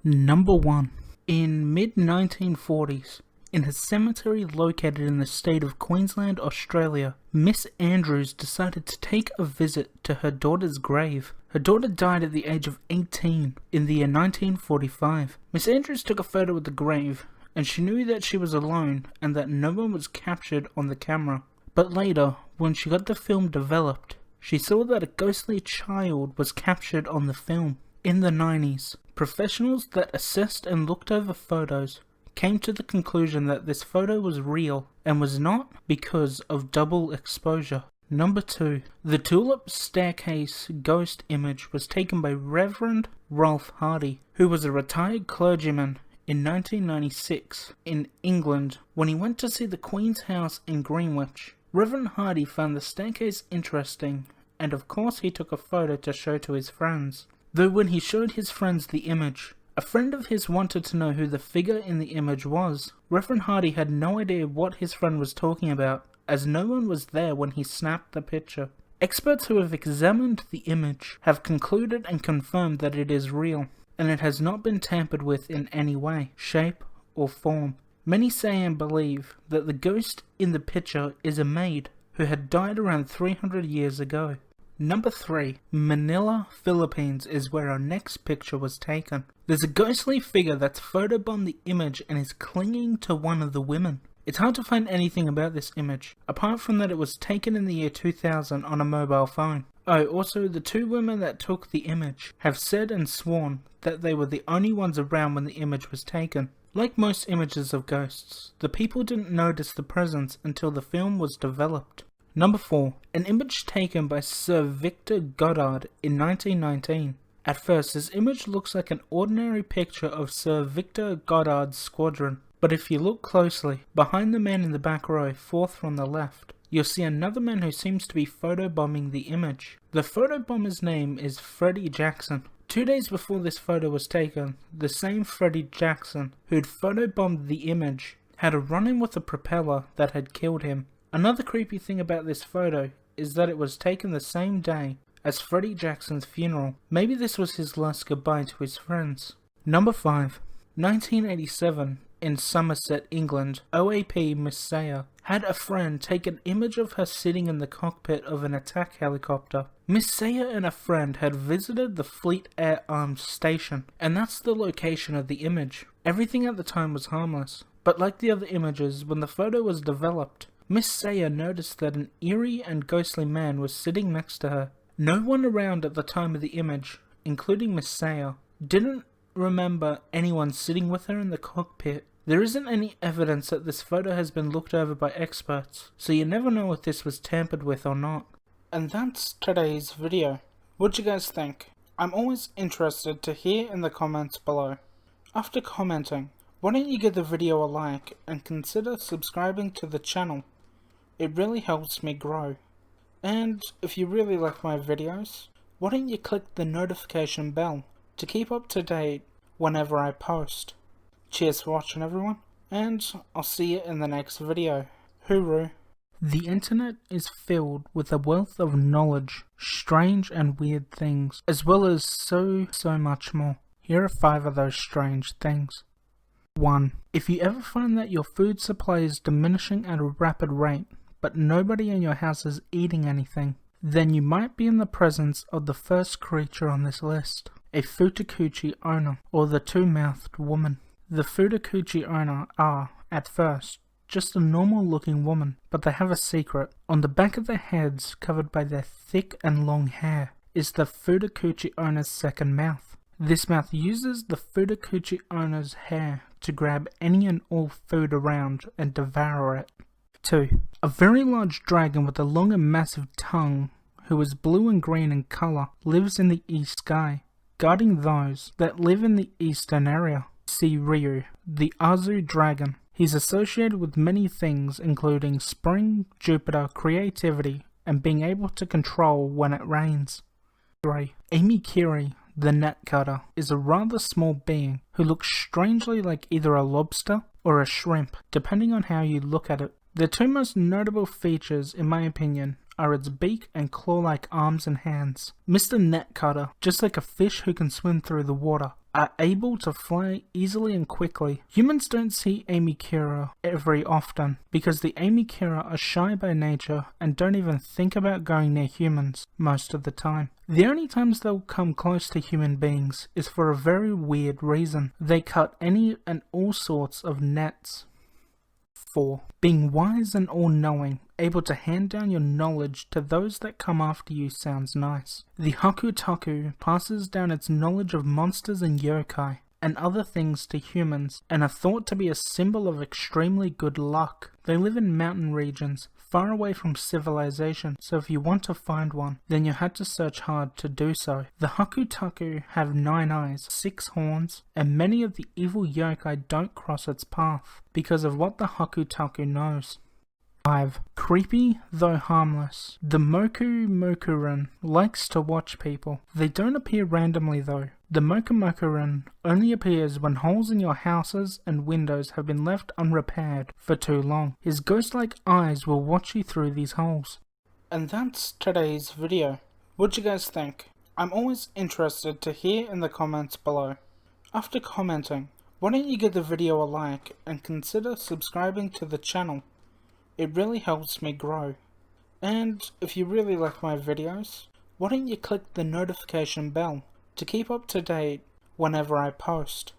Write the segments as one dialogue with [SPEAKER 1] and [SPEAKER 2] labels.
[SPEAKER 1] Number 1. In mid-1940s, in a cemetery located in the state of Queensland, Australia, Miss Andrews decided to take a visit to her daughter's grave. Her daughter died at the age of 18 in the year 1945. Miss Andrews took a photo of the grave, and she knew that she was alone and that no one was captured on the camera. But later, when she got the film developed, she saw that a ghostly child was captured on the film. In the 90s, professionals that assessed and looked over photos came to the conclusion that this photo was real and was not because of double exposure. Number 2. The Tulip Staircase ghost image was taken by Reverend Rolf Hardy, who was a retired clergyman in 1996 in England when he went to see the Queen's House in Greenwich. Reverend Hardy found the staircase interesting, and of course he took a photo to show to his friends. Though when he showed his friends the image, a friend of his wanted to know who the figure in the image was. Reverend Hardy had no idea what his friend was talking about, as no one was there when he snapped the picture. Experts who have examined the image have concluded and confirmed that it is real, and it has not been tampered with in any way, shape, or form. Many say and believe that the ghost in the picture is a maid who had died around 300 years ago. Number 3. Manila, Philippines is where our next picture was taken. There's a ghostly figure that's photobombed the image and is clinging to one of the women. It's hard to find anything about this image, apart from that it was taken in the year 2000 on a mobile phone. Oh, also the two women that took the image have said and sworn that they were the only ones around when the image was taken. Like most images of ghosts, the people didn't notice the presence until the film was developed. Number 4. An image taken by Sir Victor Goddard in 1919. At first, this image looks like an ordinary picture of Sir Victor Goddard's squadron. But if you look closely, behind the man in the back row, fourth from the left, you'll see another man who seems to be photobombing the image. The photobomber's name is Freddie Jackson. 2 days before this photo was taken, the same Freddie Jackson who'd photobombed the image had a run-in with a propeller that had killed him. Another creepy thing about this photo is that it was taken the same day as Freddie Jackson's funeral. Maybe this was his last goodbye to his friends. Number 5. 1987, in Somerset, England, OAP Miss Sayer had a friend take an image of her sitting in the cockpit of an attack helicopter. Miss Sayer and a friend had visited the Fleet Air Arms Station, and that's the location of the image. Everything at the time was harmless, but like the other images, when the photo was developed, Miss Sayer noticed that an eerie and ghostly man was sitting next to her. No one around at the time of the image, including Miss Sayer, didn't remember anyone sitting with her in the cockpit. There isn't any evidence that this photo has been looked over by experts, so you never know if this was tampered with or not. And that's today's video. What'd you guys think? I'm always interested to hear in the comments below. After commenting, why don't you give the video a like and consider subscribing to the channel? It really helps me grow. And if you really like my videos, why don't you click the notification bell to keep up to date whenever I post. Cheers for watching everyone, and I'll see you in the next video. Hooroo. The internet is filled with a wealth of knowledge, strange and weird things, as well as so much more. Here are 5 of those strange things. 1. If you ever find that your food supply is diminishing at a rapid rate, but nobody in your house is eating anything, then you might be in the presence of the first creature on this list, a Futakuchi owner, or the two-mouthed woman. The Futakuchi owner are, at first, just a normal looking woman, but they have a secret. On the back of their heads, covered by their thick and long hair, is the Futakuchi owner's second mouth. This mouth uses the Futakuchi owner's hair to grab any and all food around and devour it. 2. A very large dragon with a long and massive tongue, who is blue and green in color, lives in the east sky, guarding those that live in the eastern area. See Ryu, the Azu dragon. He's associated with many things including spring, Jupiter, creativity, and being able to control when it rains. 3. Amy Kiri, the net cutter, is a rather small being who looks strangely like either a lobster or a shrimp, depending on how you look at it. The 2 most notable features, in my opinion, are its beak and claw-like arms and hands. Mr. Netcutter, just like a fish who can swim through the water, are able to fly easily and quickly. Humans don't see Amekura very often because the Amekura are shy by nature and don't even think about going near humans most of the time. The only times they'll come close to human beings is for a very weird reason. They cut any and all sorts of nets. 4. Being wise and all-knowing, able to hand down your knowledge to those that come after you sounds nice. The Hokusatsu passes down its knowledge of monsters and yokai and other things to humans and are thought to be a symbol of extremely good luck. They live in mountain regions, far away from civilization, so if you want to find one, then you had to search hard to do so. The Hokusatsu have 9 eyes, 6 horns, and many of the evil yokai don't cross its path because of what the Hokusatsu knows. 5. Creepy, though harmless. The Mokumokurin likes to watch people. They don't appear randomly though. The Mokumokurin only appears when holes in your houses and windows have been left unrepaired for too long. His ghost-like eyes will watch you through these holes. And that's today's video. What'd you guys think? I'm always interested to hear in the comments below. After commenting, why don't you give the video a like and consider subscribing to the channel? It really helps me grow. And if you really like my videos, why don't you click the notification bell to keep up to date whenever I post.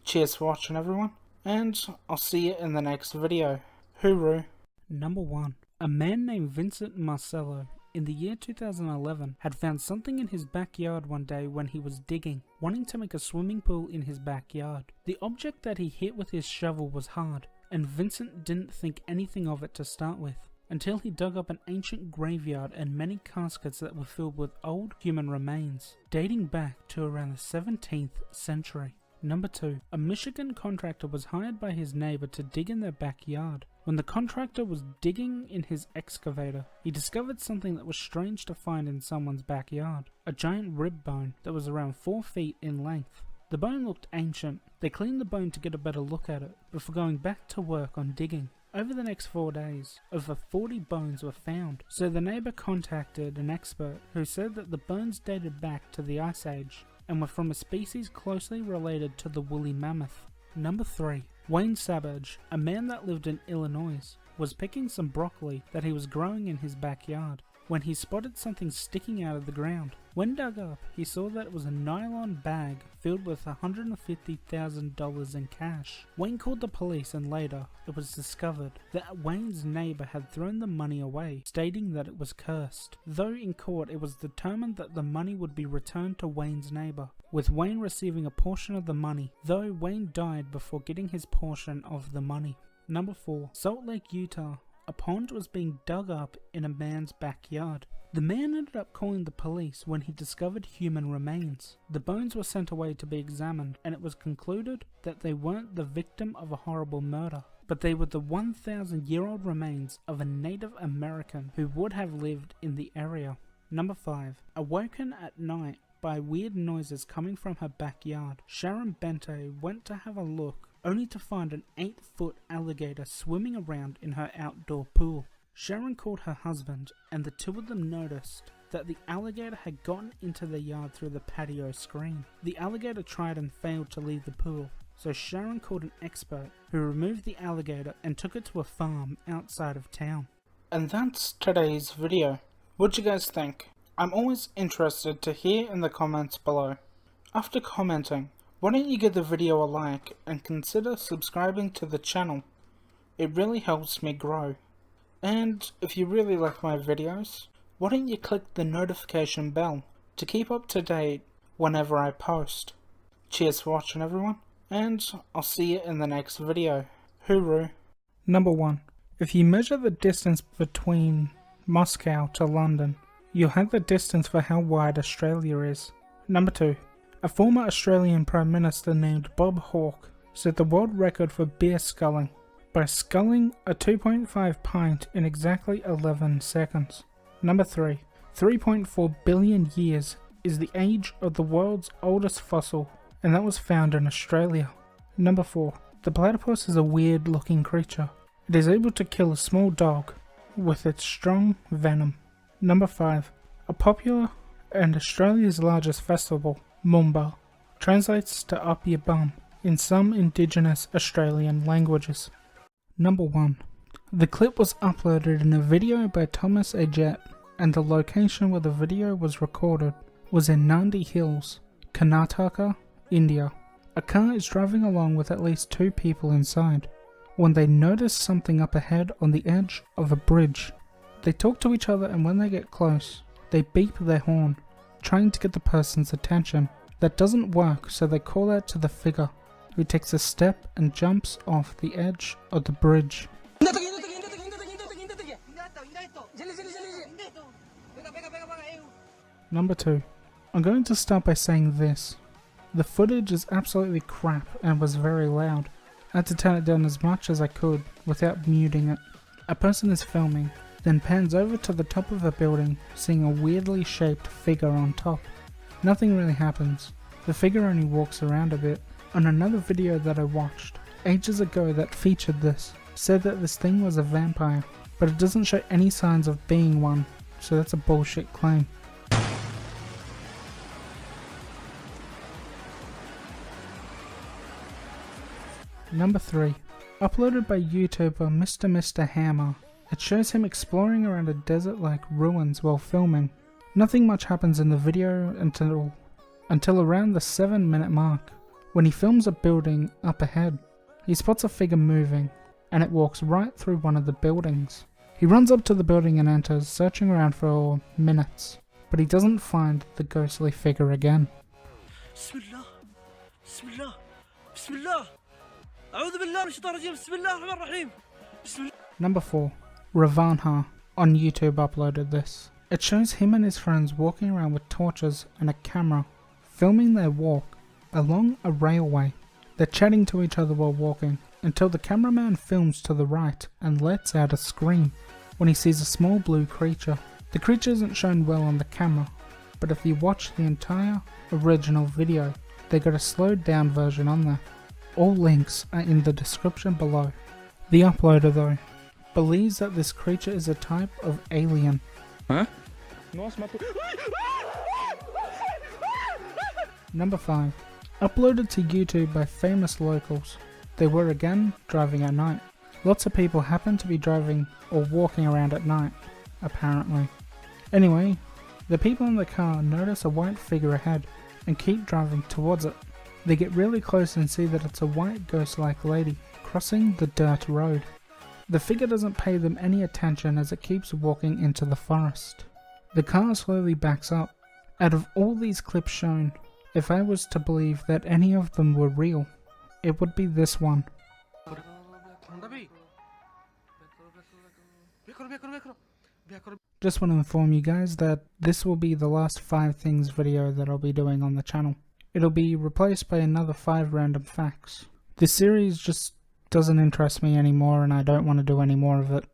[SPEAKER 1] Cheers for watching everyone, and I'll see you in the next video. Hooroo. Number 1. A man named Vincent Marcello in the year 2011 had found something in his backyard one day when he was digging, wanting to make a swimming pool in his backyard. The object that he hit with his shovel was hard, and Vincent didn't think anything of it to start with, until he dug up an ancient graveyard and many caskets that were filled with old human remains, dating back to around the 17th century. Number 2. A Michigan contractor was hired by his neighbor to dig in their backyard. When the contractor was digging in his excavator, he discovered something that was strange to find in someone's backyard. A giant rib bone that was around 4 feet in length. The bone looked ancient. They cleaned the bone to get a better look at it before going back to work on digging. Over the next 4 days, over 40 bones were found, so the neighbor contacted an expert who said that the bones dated back to the Ice Age and were from a species closely related to the woolly mammoth. Number 3. Wayne Savage, a man that lived in Illinois, was picking some broccoli that he was growing in his backyard when he spotted something sticking out of the ground. When dug up, he saw that it was a nylon bag filled with $150,000 in cash. Wayne called the police, and later it was discovered that Wayne's neighbor had thrown the money away, stating that it was cursed. Though in court it was determined that the money would be returned to Wayne's neighbor, with Wayne receiving a portion of the money, though Wayne died before getting his portion of the money. Number 4. Salt Lake, Utah. A pond was being dug up in a man's backyard. The man ended up calling the police when he discovered human remains. The bones were sent away to be examined, and it was concluded that they weren't the victim of a horrible murder, but they were the 1,000-year-old remains of a Native American who would have lived in the area. Number 5. Awoken at night by weird noises coming from her backyard, Sharon Bente went to have a look, only to find an 8-foot alligator swimming around in her outdoor pool. Sharon called her husband, and the two of them noticed that the alligator had gotten into the yard through the patio screen. The alligator tried and failed to leave the pool, so Sharon called an expert who removed the alligator and took it to a farm outside of town. And that's today's video. What'd you guys think? I'm always interested to hear in the comments below. After commenting, why don't you give the video a like and consider subscribing to the channel? It really helps me grow. And if you really like my videos, why don't you click the notification bell to keep up to date whenever I post. Cheers for watching everyone, and I'll see you in the next video. Hooroo. Number 1. If you measure the distance between Moscow to London, you'll have the distance for how wide Australia is. Number 2. A former Australian Prime Minister named Bob Hawke set the world record for beer sculling by sculling a 2.5 pint in exactly 11 seconds. Number 3. 3.4 billion years is the age of the world's oldest fossil, and that was found in Australia. Number 4. The platypus is a weird looking creature. It is able to kill a small dog with its strong venom. Number 5. A popular and Australia's largest festival, Moomba, translates to up your bum in some indigenous Australian languages. Number 1. The clip was uploaded in a video by Thomas A. Jett, and the location where the video was recorded was in Nandi Hills, Karnataka, India. A car is driving along with at least 2 people inside when they notice something up ahead on the edge of a bridge. They talk to each other, and when they get close, they beep their horn, trying to get the person's attention. That doesn't work, so they call out to the figure, who takes a step and jumps off the edge of the bridge. Number 2. I'm going to start by saying this. The footage is absolutely crap and was very loud. I had to turn it down as much as I could without muting it. A person is filming, then pans over to the top of a building, seeing a weirdly shaped figure on top. Nothing really happens. The figure only walks around a bit. On another video that I watched ages ago that featured this, said that this thing was a vampire, but it doesn't show any signs of being one, so that's a bullshit claim. Number 3. Uploaded by YouTuber Mr. Hammer. It shows him exploring around a desert-like ruins while filming. Nothing much happens in the video until around the 7-minute mark, when he films a building up ahead. He spots a figure moving, and it walks right through one of the buildings. He runs up to the building and enters, searching around for minutes, but he doesn't find the ghostly figure again.
[SPEAKER 2] Bismillah, Bismillah, Bismillah. A'udhu billah min shaitanir rajim. Bismillahir rahmanir rahim. Bismillah.
[SPEAKER 1] Number 4. Ravanha on YouTube uploaded this. It shows him and his friends walking around with torches and a camera, filming their walk along a railway. They're chatting to each other while walking, until the cameraman films to the right and lets out a scream when he sees a small blue creature. The creature isn't shown well on the camera, but if you watch the entire original video, they got a slowed down version on there. All links are in the description below. The uploader though believes that this creature is a type of alien. Huh? Number 5. Uploaded to YouTube by famous locals. They were again driving at night. Lots of people happen to be driving or walking around at night, apparently. Anyway, the people in the car notice a white figure ahead and keep driving towards it. They get really close and see that it's a white ghost-like lady crossing the dirt road. The figure doesn't pay them any attention as it keeps walking into the forest. The car slowly backs up. Out of all these clips shown, if I was to believe that any of them were real, it would be this one. Just want to inform you guys that this will be the last 5 things video that I'll be doing on the channel. It'll be replaced by another 5 random facts. This series just doesn't interest me anymore and I don't want to do any more of it.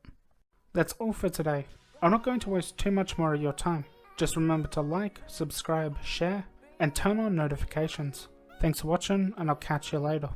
[SPEAKER 1] That's all for today. I'm not going to waste too much more of your time. Just remember to like, subscribe, share, and turn on notifications. Thanks for watching, and I'll catch you later.